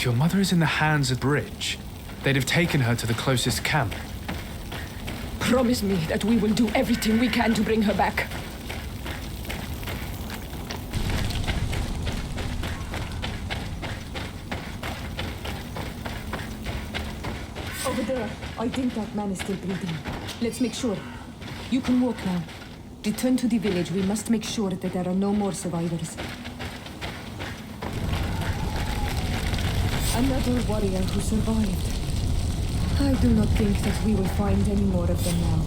If your mother is in the hands of Bridge, they'd have taken her to the closest camp. Promise me that we will do everything we can to bring her back. Over there. I think that man is still breathing. Let's make sure. You can walk now. Return to the village. We must make sure that there are no more survivors. Another warrior who survived. I do not think that we will find any more of them now.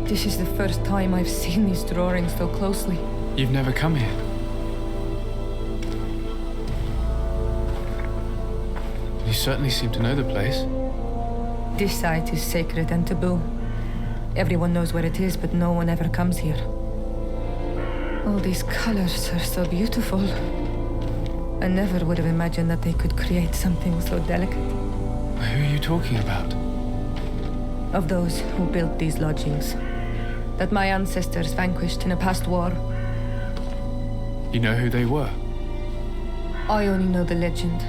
This is the first time I've seen these drawings so closely. You've never come here? You certainly seem to know the place. This site is sacred and taboo. Everyone knows where it is, but no one ever comes here. All these colors are so beautiful. I never would have imagined that they could create something so delicate. Who are you talking about? Of those who built these lodgings. That my ancestors vanquished in a past war. You know who they were? I only know the legend.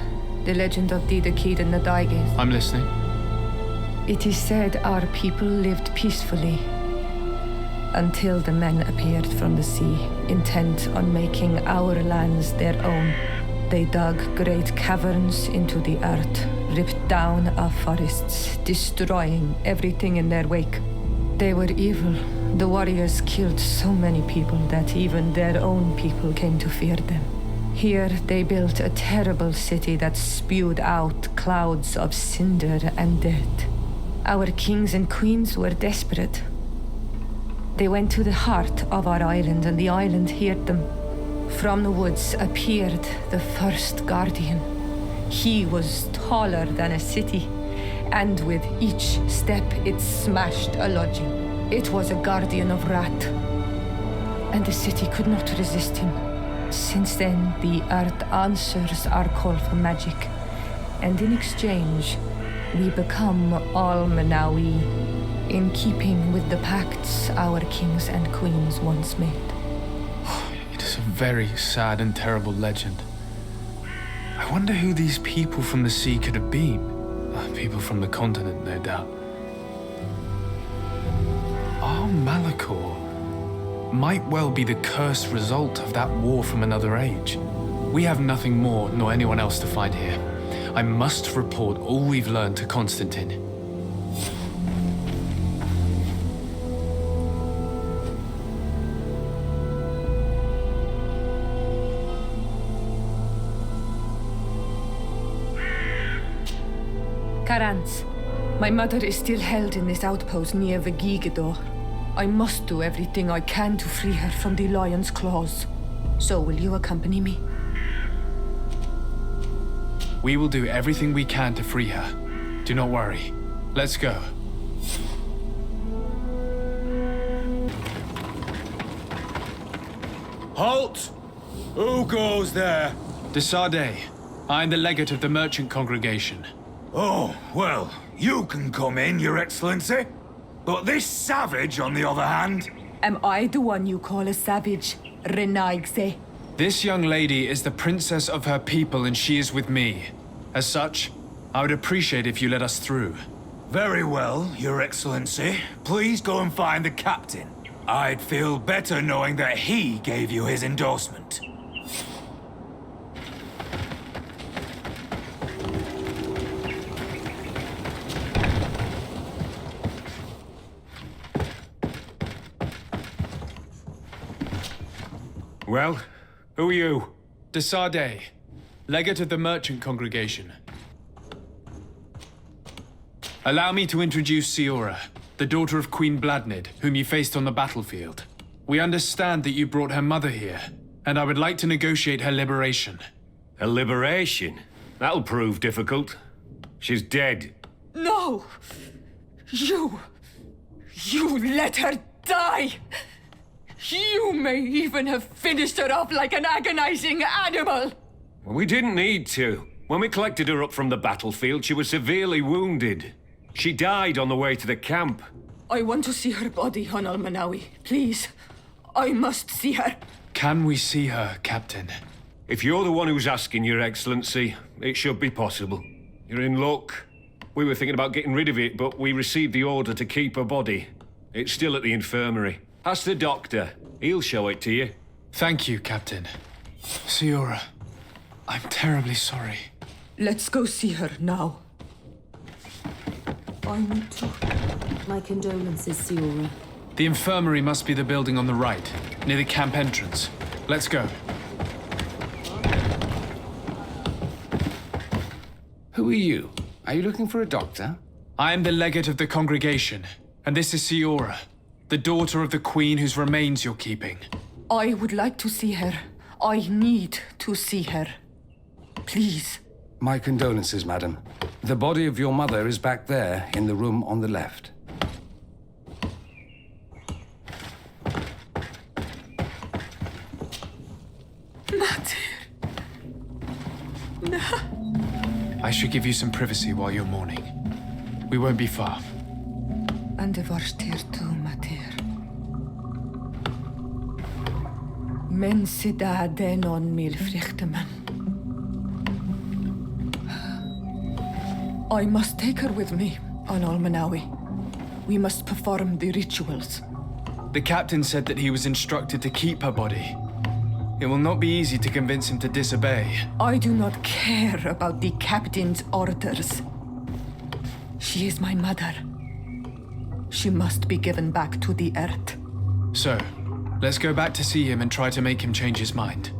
The legend of Dedicata and the Daiges. I'm listening. It is said our people lived peacefully until the men appeared from the sea, intent on making our lands their own. They dug great caverns into the earth, ripped down our forests, destroying everything in their wake. They were evil. The warriors killed so many people that even their own people came to fear them. Here they built a terrible city that spewed out clouds of cinder and death. Our kings and queens were desperate. They went to the heart of our island, and the island heard them. From the woods appeared the first guardian. He was taller than a city, and with each step it smashed a lodging. It was a guardian of Rat, and the city could not resist him. Since then, the earth answers our call for magic, and in exchange, we become Almanawi, in keeping with the pacts our kings and queens once made. It is a very sad and terrible legend. I wonder who these people from the sea could have been. People from the continent, no doubt. Our Malachor might well be the cursed result of that war from another age. We have nothing more nor anyone else to find here. I must report all we've learned to Constantine. Karans, my mother is still held in this outpost near Vegigedor. I must do everything I can to free her from the lion's claws. So will you accompany me? We will do everything we can to free her. Do not worry. Let's go. Halt! Who goes there? De Sardet. I am the legate of the merchant congregation. Oh, well, you can come in, Your Excellency. But this savage, on the other hand... Am I the one you call a savage, Renaigse? This young lady is the princess of her people and she is with me. As such, I would appreciate if you let us through. Very well, Your Excellency. Please go and find the captain. I'd feel better knowing that he gave you his endorsement. Well, who are you? De Sardet, legate of the merchant congregation. Allow me to introduce Siora, the daughter of Queen Bladnid, whom you faced on the battlefield. We understand that you brought her mother here, and I would like to negotiate her liberation. A liberation? That'll prove difficult. She's dead. No! You let her die! You may even have finished her off like an agonizing animal! Well, we didn't need to. When we collected her up from the battlefield, she was severely wounded. She died on the way to the camp. I want to see her body, on Almanawi. Please. I must see her. Can we see her, Captain? If you're the one who's asking, Your Excellency, it should be possible. You're in luck. We were thinking about getting rid of it, but we received the order to keep her body. It's still at the infirmary. Ask the doctor. He'll show it to you. Thank you, Captain. Siora, I'm terribly sorry. Let's go see her now. I need to. My condolences, Siora. The infirmary must be the building on the right, near the camp entrance. Let's go. Who are you? Are you looking for a doctor? I am the legate of the congregation, and this is Siora, the daughter of the queen whose remains you're keeping. I would like to see her. I need to see her. Please. My condolences, madam. The body of your mother is back there, in the room on the left. I should give you some privacy while you're mourning. We won't be far. And de varstir tu, Mater. Men sida denon mil frichtemen. I must take her with me, on Almanawi. We must perform the rituals. The captain said that he was instructed to keep her body. It will not be easy to convince him to disobey. I do not care about the captain's orders. She is my mother. She must be given back to the earth. So, let's go back to see him and try to make him change his mind.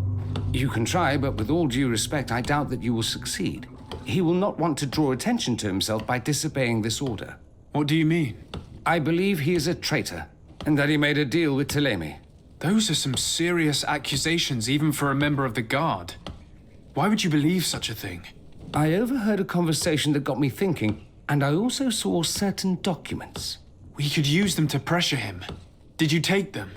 You can try, but with all due respect, I doubt that you will succeed. He will not want to draw attention to himself by disobeying this order. What do you mean? I believe he is a traitor, and that he made a deal with Telemi. Those are some serious accusations, even for a member of the Guard. Why would you believe such a thing? I overheard a conversation that got me thinking, and I also saw certain documents. We could use them to pressure him. Did you take them?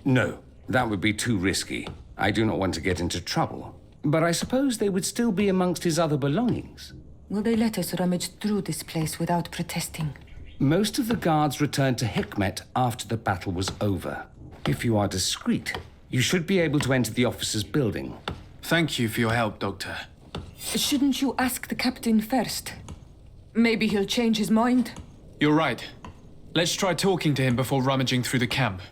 No, that would be too risky. I do not want to get into trouble. But I suppose they would still be amongst his other belongings. Will they let us rummage through this place without protesting? Most of the guards returned to Hikmet after the battle was over. If you are discreet, you should be able to enter the officer's building. Thank you for your help, Doctor. Shouldn't you ask the captain first? Maybe he'll change his mind. You're right. Let's try talking to him before rummaging through the camp.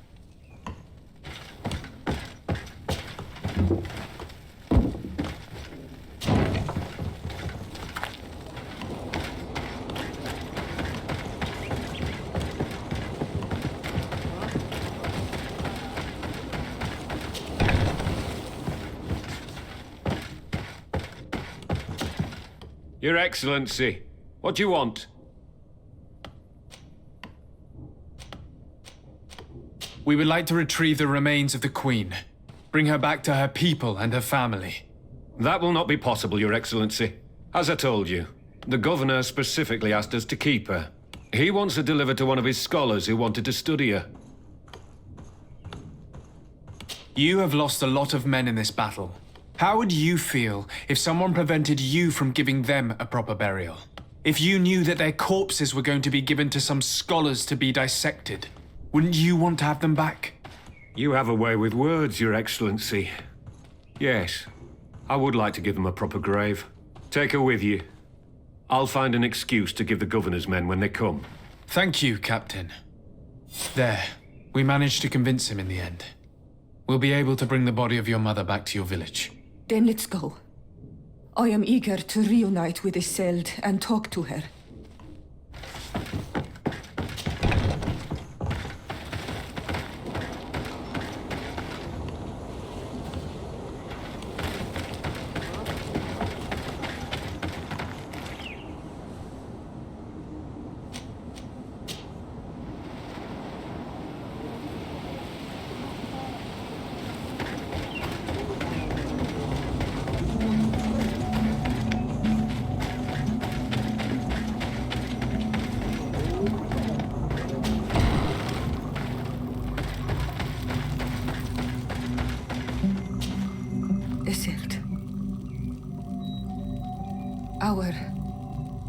Your Excellency, what do you want? We would like to retrieve the remains of the Queen. Bring her back to her people and her family. That will not be possible, Your Excellency. As I told you, the Governor specifically asked us to keep her. He wants her delivered to one of his scholars who wanted to study her. You have lost a lot of men in this battle. How would you feel if someone prevented you from giving them a proper burial? If you knew that their corpses were going to be given to some scholars to be dissected, wouldn't you want to have them back? You have a way with words, Your Excellency. Yes, I would like to give them a proper grave. Take her with you. I'll find an excuse to give the Governor's men when they come. Thank you, Captain. There, we managed to convince him in the end. We'll be able to bring the body of your mother back to your village. Then let's go. I am eager to reunite with Isolde and talk to her. Isildt. Our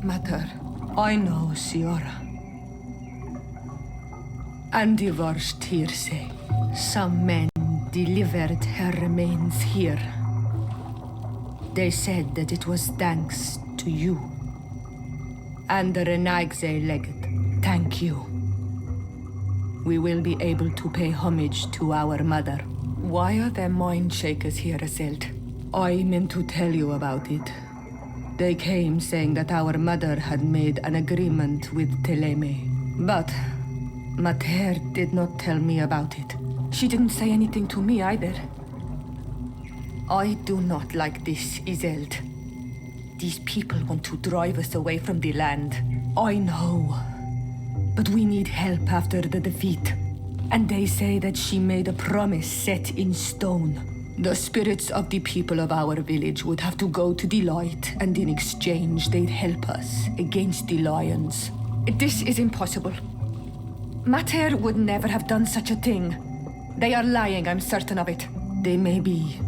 mother. I know, Siora. And the worst hearsay. Some men delivered her remains here. They said that it was thanks to you. And the Renagze Legate, thank you. We will be able to pay homage to our mother. Why are there mind shakers here, Isildt? I meant to tell you about it. They came saying that our mother had made an agreement with Teleme. But Mater did not tell me about it. She didn't say anything to me either. I do not like this, Isildt. These people want to drive us away from the land. I know. But we need help after the defeat. And they say that she made a promise set in stone. The spirits of the people of our village would have to go to the light, and in exchange they'd help us against the lions. This is impossible. Mater would never have done such a thing. They are lying, I'm certain of it. They may be.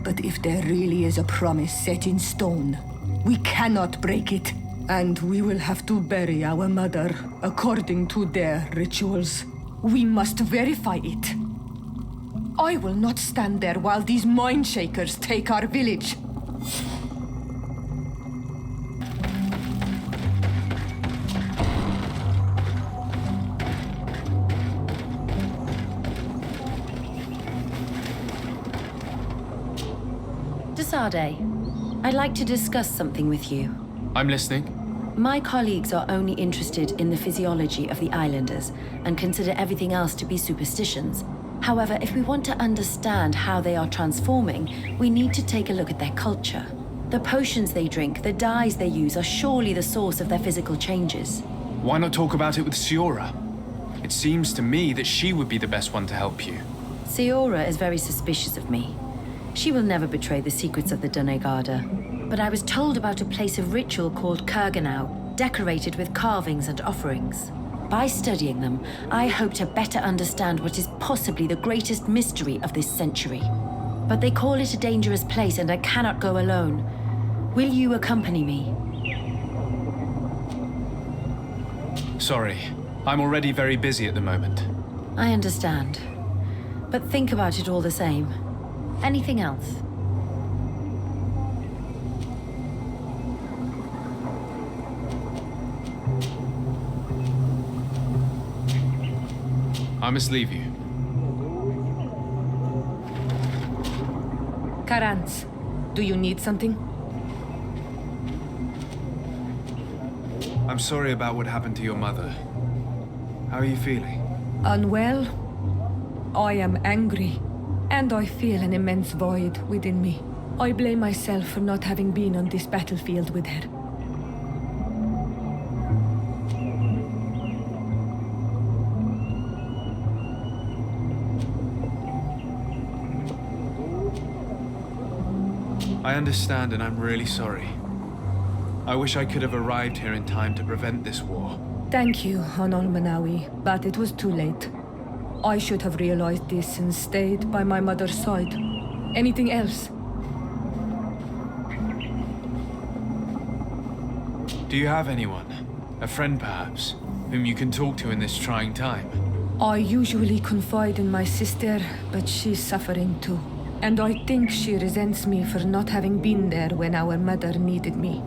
But if there really is a promise set in stone, we cannot break it. And we will have to bury our mother according to their rituals. We must verify it. I will not stand there while these mind shakers take our village. Desade, I'd like to discuss something with you. I'm listening. My colleagues are only interested in the physiology of the islanders and consider everything else to be superstitions. However, if we want to understand how they are transforming, we need to take a look at their culture. The potions they drink, the dyes they use are surely the source of their physical changes. Why not talk about it with Siora? It seems to me that she would be the best one to help you. Siora is very suspicious of me. She will never betray the secrets of the Denegada. But I was told about a place of ritual called Kurganau, decorated with carvings and offerings. By studying them, I hope to better understand what is possibly the greatest mystery of this century. But they call it a dangerous place and I cannot go alone. Will you accompany me? Sorry, I'm already very busy at the moment. I understand. But think about it all the same. Anything else? I must leave you. Karans, do you need something? I'm sorry about what happened to your mother. How are you feeling? Unwell? I am angry, and I feel an immense void within me. I blame myself for not having been on this battlefield with her. I understand, and I'm really sorry. I wish I could have arrived here in time to prevent this war. Thank you, Hanol Manawi, but it was too late. I should have realized this and stayed by my mother's side. Anything else? Do you have anyone? A friend, perhaps, whom you can talk to in this trying time? I usually confide in my sister, but she's suffering too. And I think she resents me for not having been there when our mother needed me.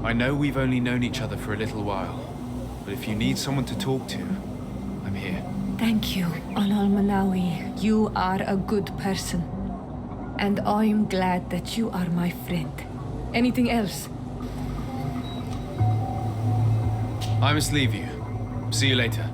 I know we've only known each other for a little while, but if you need someone to talk to, I'm here. Thank you, Anal Manawi. You are a good person. And I'm glad that you are my friend. Anything else? I must leave you. See you later.